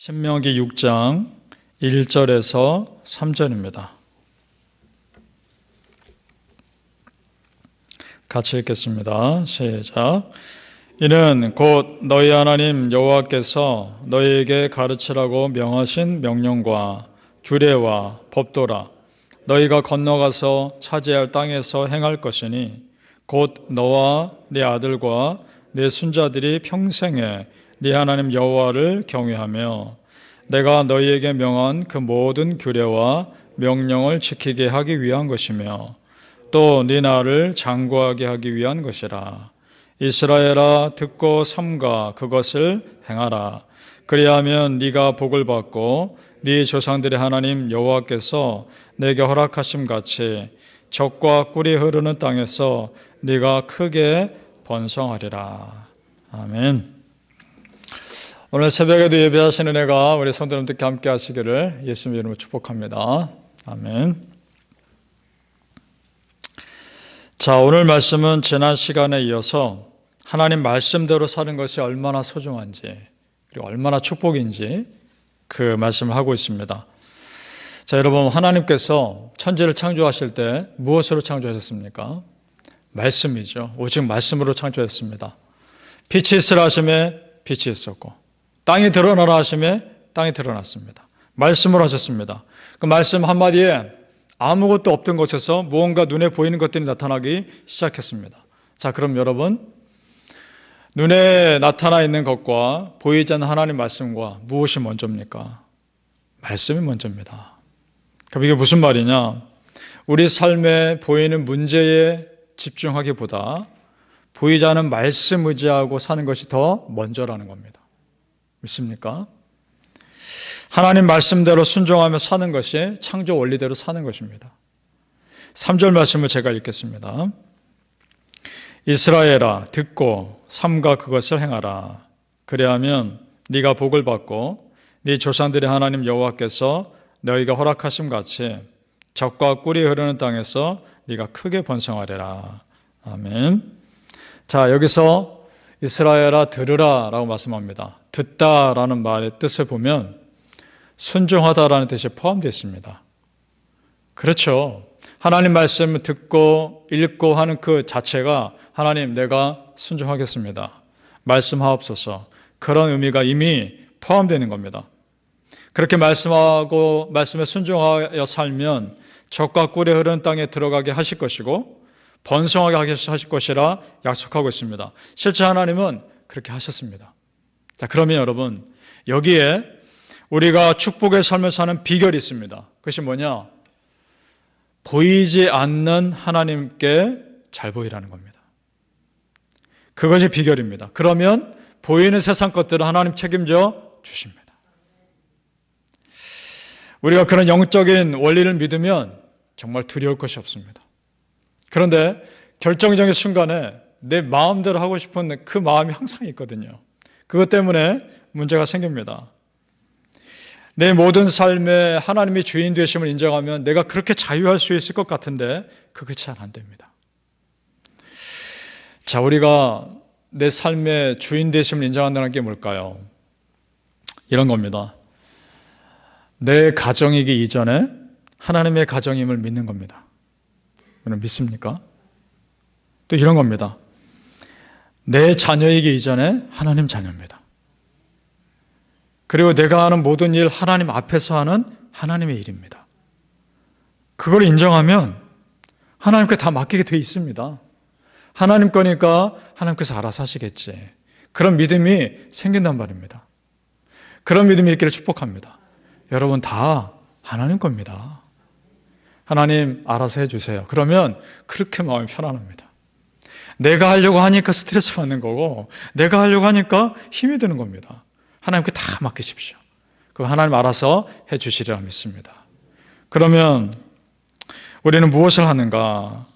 신명기 6장 1절에서 3절입니다. 같이 읽겠습니다. 시작. 이는 곧 너희 하나님 여호와께서 너희에게 가르치라고 명하신 명령과 규례와 법도라. 너희가 건너가서 차지할 땅에서 행할 것이니 곧 너와 네 아들과 네 손자들이 평생에 네 하나님 여호와를 경외하며 내가 너희에게 명한 그 모든 규례와 명령을 지키게 하기 위한 것이며 또 네 나라를 장구하게 하기 위한 것이라. 이스라엘아, 듣고 삼가 그것을 행하라. 그리하면 네가 복을 받고 네 조상들의 하나님 여호와께서 내게 허락하심 같이 젖과 꿀이 흐르는 땅에서 네가 크게 번성하리라. 아멘. 오늘 새벽에도 예배하시는 은혜가 우리 성도님들께 함께 하시기를 예수님 이름으로 축복합니다. 아멘. 자, 오늘 말씀은 지난 시간에 이어서 하나님 말씀대로 사는 것이 얼마나 소중한지 그리고 얼마나 축복인지 그 말씀을 하고 있습니다. 자, 여러분, 하나님께서 천지를 창조하실 때 무엇으로 창조하셨습니까? 말씀이죠. 오직 말씀으로 창조했습니다. 빛이 있으라 하심에 빛이 있었고 땅이 드러나라 하심에 땅이 드러났습니다. 말씀으로 하셨습니다. 그 말씀 한마디에 아무것도 없던 곳에서 무언가 눈에 보이는 것들이 나타나기 시작했습니다. 자, 그럼 여러분, 눈에 나타나 있는 것과 보이지 않는 하나님 말씀과 무엇이 먼저입니까? 말씀이 먼저입니다. 그럼 이게 무슨 말이냐? 우리 삶에 보이는 문제에 집중하기보다 보이지 않는 말씀 의지하고 사는 것이 더 먼저라는 겁니다. 믿습니까? 하나님 말씀대로 순종하며 사는 것이 창조 원리대로 사는 것입니다. 3절 말씀을 제가 읽겠습니다. 이스라엘아, 듣고 삼가 그것을 행하라. 그리하면 네가 복을 받고 네 조상들의 하나님 여호와께서 너희가 허락하심 같이 젖과 꿀이 흐르는 땅에서 네가 크게 번성하리라. 아멘. 자, 여기서 이스라엘아 들으라 라고 말씀합니다. 듣다라는 말의 뜻을 보면 순종하다라는 뜻이 포함되어 있습니다. 그렇죠. 하나님 말씀을 듣고 읽고 하는 그 자체가 하나님 내가 순종하겠습니다. 말씀하옵소서. 그런 의미가 이미 포함되는 겁니다. 그렇게 말씀하고 말씀에 순종하여 살면 젖과 꿀이 흐르는 땅에 들어가게 하실 것이고 번성하게 하실 것이라 약속하고 있습니다. 실제 하나님은 그렇게 하셨습니다. 자, 그러면 여러분, 여기에 우리가 축복의 삶을 사는 비결이 있습니다. 그것이 뭐냐? 보이지 않는 하나님께 잘 보이라는 겁니다. 그것이 비결입니다. 그러면 보이는 세상 것들은 하나님 책임져 주십니다. 우리가 그런 영적인 원리를 믿으면 정말 두려울 것이 없습니다. 그런데 결정적인 순간에 내 마음대로 하고 싶은 그 마음이 항상 있거든요. 그것 때문에 문제가 생깁니다. 내 모든 삶에 하나님이 주인 되심을 인정하면 내가 그렇게 자유할 수 있을 것 같은데 그게 잘 안 됩니다. 자, 우리가 내 삶의 주인 되심을 인정한다는 게 뭘까요? 이런 겁니다. 내 가정이기 이전에 하나님의 가정임을 믿는 겁니다. 여러분 믿습니까? 또 이런 겁니다. 내 자녀이기 이전에 하나님 자녀입니다. 그리고 내가 하는 모든 일 하나님 앞에서 하는 하나님의 일입니다. 그걸 인정하면 하나님께 다 맡기게 돼 있습니다. 하나님 거니까 하나님께서 알아서 하시겠지. 그런 믿음이 생긴단 말입니다. 그런 믿음이 있기를 축복합니다. 여러분 다 하나님 겁니다. 하나님 알아서 해주세요. 그러면 그렇게 마음이 편안합니다. 내가 하려고 하니까 스트레스 받는 거고 내가 하려고 하니까 힘이 드는 겁니다. 하나님께 다 맡기십시오. 그 하나님 알아서 해주시리라 믿습니다. 그러면 우리는 무엇을 하는가?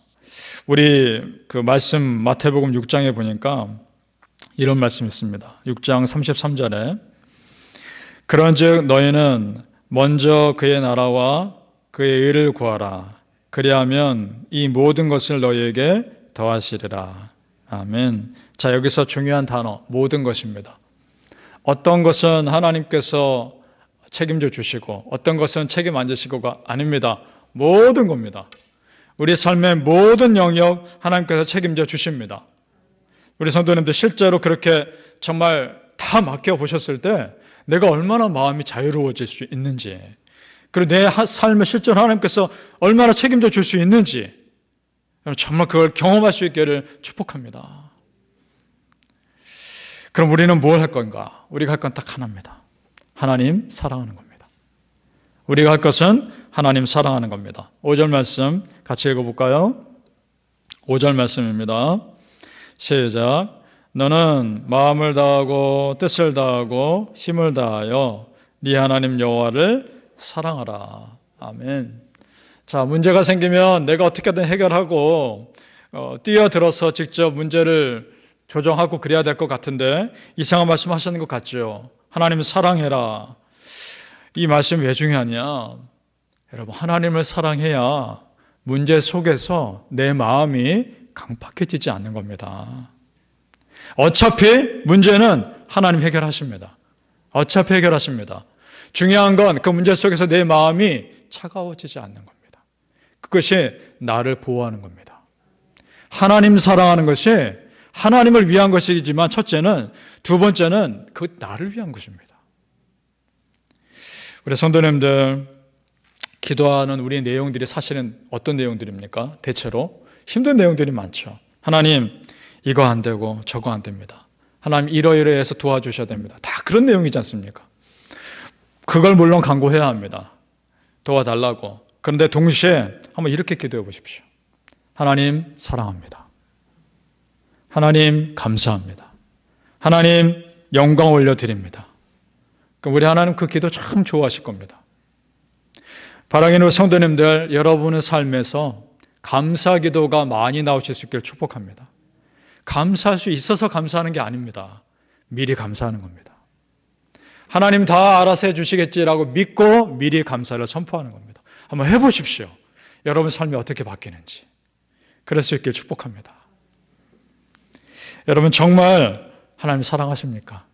우리 그 말씀 마태복음 6장에 보니까 이런 말씀이 있습니다. 6장 33절에 그런즉 너희는 먼저 그의 나라와 그의 의를 구하라. 그리하면 이 모든 것을 너희에게 더하시리라. 아멘. 자, 여기서 중요한 단어 모든 것입니다. 어떤 것은 하나님께서 책임져 주시고 어떤 것은 책임 안 지시고가 아닙니다. 모든 겁니다. 우리 삶의 모든 영역 하나님께서 책임져 주십니다. 우리 성도님들 실제로 그렇게 정말 다 맡겨보셨을 때 내가 얼마나 마음이 자유로워질 수 있는지, 그리고 내 삶을 실제로 하나님께서 얼마나 책임져 줄 수 있는지 정말 그걸 경험할 수 있기를 축복합니다. 그럼 우리는 뭘 할 건가? 우리가 할 건 딱 하나입니다. 하나님 사랑하는 겁니다. 우리가 할 것은 하나님 사랑하는 겁니다. 5절 말씀 같이 읽어볼까요? 5절 말씀입니다. 시작. 너는 마음을 다하고 뜻을 다하고 힘을 다하여 네 하나님 여호와를 사랑하라. 아멘. 자, 문제가 생기면 내가 어떻게든 해결하고 뛰어들어서 직접 문제를 조정하고 그래야 될 것 같은데 이상한 말씀 하시는 것 같죠. 하나님 사랑해라. 이 말씀 왜 중요하냐? 여러분, 하나님을 사랑해야 문제 속에서 내 마음이 강팍해지지 않는 겁니다. 어차피 문제는 하나님 해결하십니다. 어차피 해결하십니다. 중요한 건 그 문제 속에서 내 마음이 차가워지지 않는 겁니다. 그것이 나를 보호하는 겁니다. 하나님 사랑하는 것이 하나님을 위한 것이지만 첫째는, 두 번째는 그 나를 위한 것입니다. 우리 성도님들, 기도하는 우리의 내용들이 사실은 어떤 내용들입니까? 대체로 힘든 내용들이 많죠. 하나님, 이거 안 되고 저거 안 됩니다. 하나님, 이러이러해서 도와주셔야 됩니다. 다 그런 내용이지 않습니까? 그걸 물론 간구해야 합니다. 도와달라고. 그런데 동시에 한번 이렇게 기도해 보십시오. 하나님 사랑합니다. 하나님 감사합니다. 하나님 영광 올려드립니다. 우리 하나님 그 기도 참 좋아하실 겁니다. 바라기는 성도님들, 여러분의 삶에서 감사 기도가 많이 나오실 수 있기를 축복합니다. 감사할 수 있어서 감사하는 게 아닙니다. 미리 감사하는 겁니다. 하나님 다 알아서 해주시겠지라고 믿고 미리 감사를 선포하는 겁니다. 한번 해보십시오. 여러분 삶이 어떻게 바뀌는지. 그럴 수 있길 축복합니다. 여러분 정말 하나님 사랑하십니까?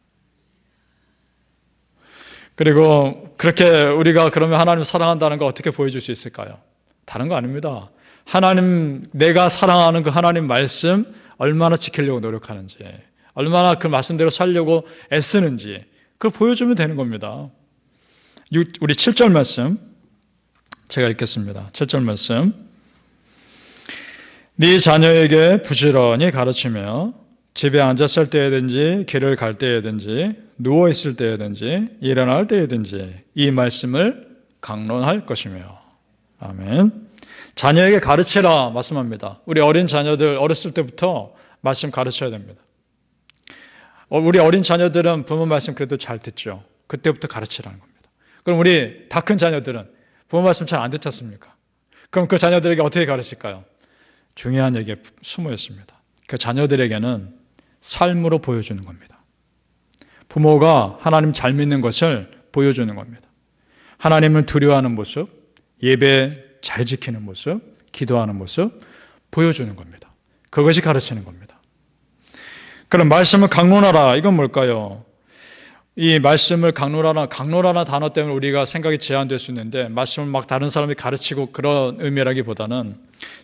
그리고 그렇게 우리가 그러면 하나님 사랑한다는 거 어떻게 보여줄 수 있을까요? 다른 거 아닙니다. 하나님, 내가 사랑하는 그 하나님 말씀 얼마나 지키려고 노력하는지, 얼마나 그 말씀대로 살려고 애쓰는지 그걸 보여주면 되는 겁니다. 우리 7절 말씀 제가 읽겠습니다. 7절 말씀. 네 자녀에게 부지런히 가르치며 집에 앉았을 때든지 길을 갈 때든지 누워 있을 때든지 일어날 때든지 이 말씀을 강론할 것이며. 아멘. 자녀에게 가르치라 말씀합니다. 우리 어린 자녀들 어렸을 때부터 말씀 가르쳐야 됩니다. 우리 어린 자녀들은 부모 말씀 그래도 잘 듣죠. 그때부터 가르치라는 겁니다. 그럼 우리 다 큰 자녀들은 부모 말씀 잘 안 듣지 않습니까? 그럼 그 자녀들에게 어떻게 가르칠까요? 중요한 얘기에 숨어 있습니다. 그 자녀들에게는 삶으로 보여주는 겁니다. 부모가 하나님 잘 믿는 것을 보여주는 겁니다. 하나님을 두려워하는 모습, 예배 잘 지키는 모습, 기도하는 모습 보여주는 겁니다. 그것이 가르치는 겁니다. 그럼 말씀을 강론하라, 이건 뭘까요? 이 말씀을 강론하라 단어 때문에 우리가 생각이 제한될 수 있는데, 말씀을 막 다른 사람이 가르치고 그런 의미라기보다는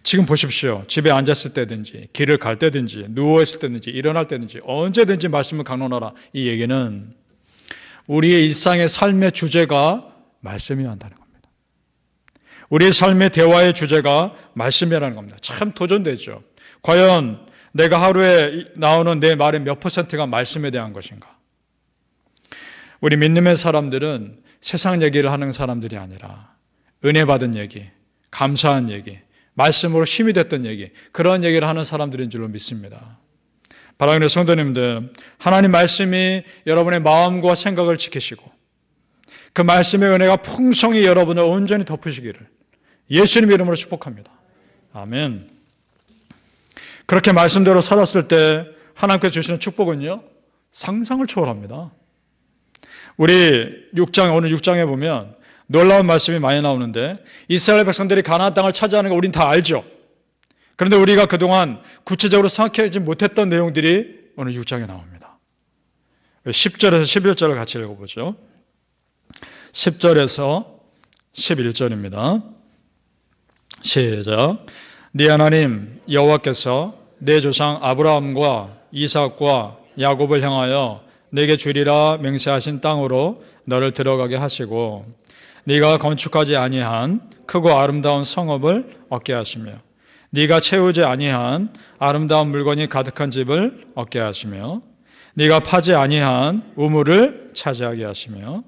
지금 보십시오. 집에 앉았을 때든지 길을 갈 때든지 누워있을 때든지 일어날 때든지 언제든지 말씀을 강론하라. 이 얘기는 우리의 일상의 삶의 주제가 말씀이어야 한다는 겁니다. 우리의 삶의 대화의 주제가 말씀이라는 겁니다. 참 도전되죠. 과연 내가 하루에 나오는 내 말의 몇 %가 말씀에 대한 것인가? 우리 믿음의 사람들은 세상 얘기를 하는 사람들이 아니라 은혜 받은 얘기, 감사한 얘기, 말씀으로 힘이 됐던 얘기, 그런 얘기를 하는 사람들인 줄로 믿습니다. 사랑하는 성도님들, 하나님 말씀이 여러분의 마음과 생각을 지키시고 그 말씀의 은혜가 풍성히 여러분을 온전히 덮으시기를 예수님 이름으로 축복합니다. 아멘. 그렇게 말씀대로 살았을 때 하나님께서 주시는 축복은요, 상상을 초월합니다. 우리 오늘 6장에 보면 놀라운 말씀이 많이 나오는데, 이스라엘 백성들이 가나안 땅을 차지하는 거 우린 다 알죠. 그런데 우리가 그동안 구체적으로 생각하지 못했던 내용들이 오늘 6장에 나옵니다. 10절에서 11절을 같이 읽어보죠. 10절에서 11절입니다. 시작. 네 하나님 여호와께서 내 조상 아브라함과 이삭과 야곱을 향하여 내게 주리라 맹세하신 땅으로 너를 들어가게 하시고 네가 건축하지 아니한 크고 아름다운 성읍을 얻게 하시며 네가 채우지 아니한 아름다운 물건이 가득한 집을 얻게 하시며 네가 파지 아니한 우물을 차지하게 하시며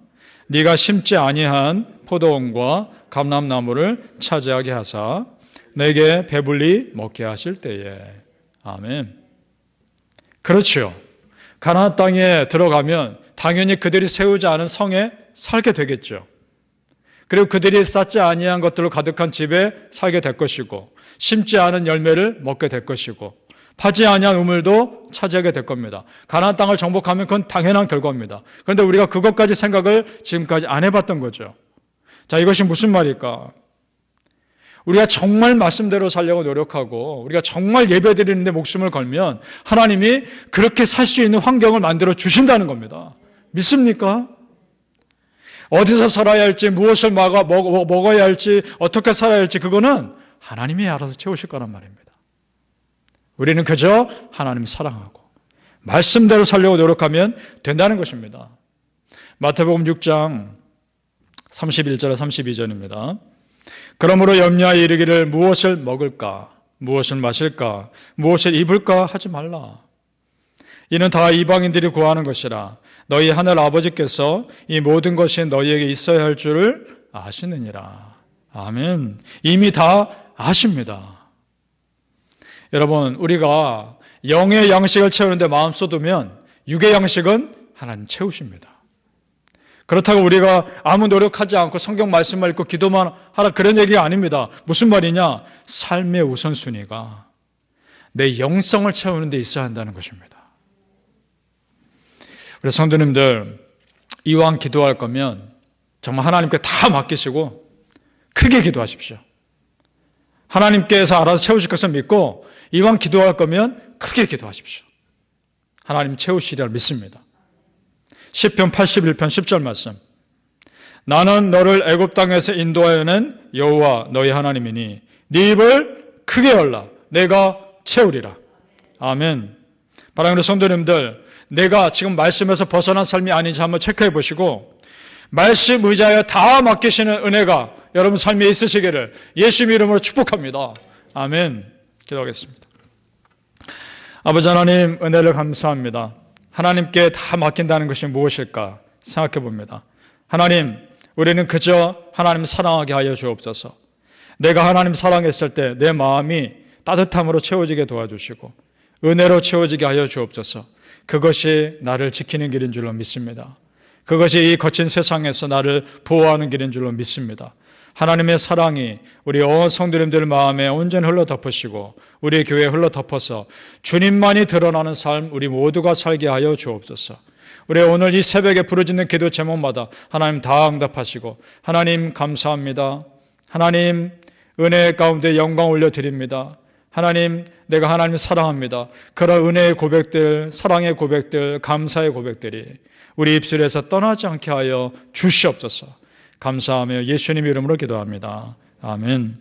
네가 심지 아니한 포도원과 감람나무를 차지하게 하사 내게 배불리 먹게 하실 때에. 아멘. 그렇죠. 가나안 땅에 들어가면 당연히 그들이 세우지 않은 성에 살게 되겠죠. 그리고 그들이 쌓지 아니한 것들로 가득한 집에 살게 될 것이고 심지 않은 열매를 먹게 될 것이고 파지 아니한 우물도 차지하게 될 겁니다. 가나안 땅을 정복하면 그건 당연한 결과입니다. 그런데 우리가 그것까지 생각을 지금까지 안 해봤던 거죠. 자, 이것이 무슨 말일까? 우리가 정말 말씀대로 살려고 노력하고 우리가 정말 예배드리는데 목숨을 걸면 하나님이 그렇게 살 수 있는 환경을 만들어 주신다는 겁니다. 믿습니까? 어디서 살아야 할지, 무엇을 먹어야 할지, 어떻게 살아야 할지 그거는 하나님이 알아서 채우실 거란 말입니다. 우리는 그저 하나님 사랑하고 말씀대로 살려고 노력하면 된다는 것입니다. 마태복음 6장 31절에 32절입니다. 그러므로 염려하여 이르기를 무엇을 먹을까, 무엇을 마실까, 무엇을 입을까 하지 말라. 이는 다 이방인들이 구하는 것이라. 너희 하늘 아버지께서 이 모든 것이 너희에게 있어야 할 줄을 아시느니라. 아멘. 이미 다 아십니다. 여러분, 우리가 영의 양식을 채우는데 마음 쏟으면 육의 양식은 하나님 채우십니다. 그렇다고 우리가 아무 노력하지 않고 성경 말씀만 읽고 기도만 하라 그런 얘기가 아닙니다. 무슨 말이냐? 삶의 우선순위가 내 영성을 채우는 데 있어야 한다는 것입니다. 우리 성도님들, 이왕 기도할 거면 정말 하나님께 다 맡기시고 크게 기도하십시오. 하나님께서 알아서 채우실 것을 믿고 이왕 기도할 거면 크게 기도하십시오. 하나님 채우시리라 믿습니다. 시편 81편 10절 말씀. 나는 너를 애굽 땅에서 인도하여 낸 여호와 너희 하나님이니 네 입을 크게 열라 내가 채우리라. 아멘. 사랑하는 성도님들, 내가 지금 말씀에서 벗어난 삶이 아닌지 한번 체크해 보시고 말씀 의지하여 다 맡기시는 은혜가 여러분 삶에 있으시기를 예수님 이름으로 축복합니다. 아멘. 기도하겠습니다. 아버지 하나님, 은혜를 감사합니다. 하나님께 다 맡긴다는 것이 무엇일까 생각해 봅니다. 하나님, 우리는 그저 하나님 사랑하게 하여 주옵소서. 내가 하나님 사랑했을 때 내 마음이 따뜻함으로 채워지게 도와주시고 은혜로 채워지게 하여 주옵소서. 그것이 나를 지키는 길인 줄로 믿습니다. 그것이 이 거친 세상에서 나를 보호하는 길인 줄로 믿습니다. 하나님의 사랑이 우리 성도님들 마음에 온전히 흘러덮으시고 우리 교회에 흘러덮어서 주님만이 드러나는 삶 우리 모두가 살게 하여 주옵소서. 우리 오늘 이 새벽에 부르짖는 기도 제목마다 하나님 다 응답하시고 하나님 감사합니다. 하나님 은혜 가운데 영광 올려드립니다. 하나님, 내가 하나님 사랑합니다. 그런 은혜의 고백들, 사랑의 고백들, 감사의 고백들이 우리 입술에서 떠나지 않게 하여 주시옵소서. 감사하며 예수님 이름으로 기도합니다. 아멘.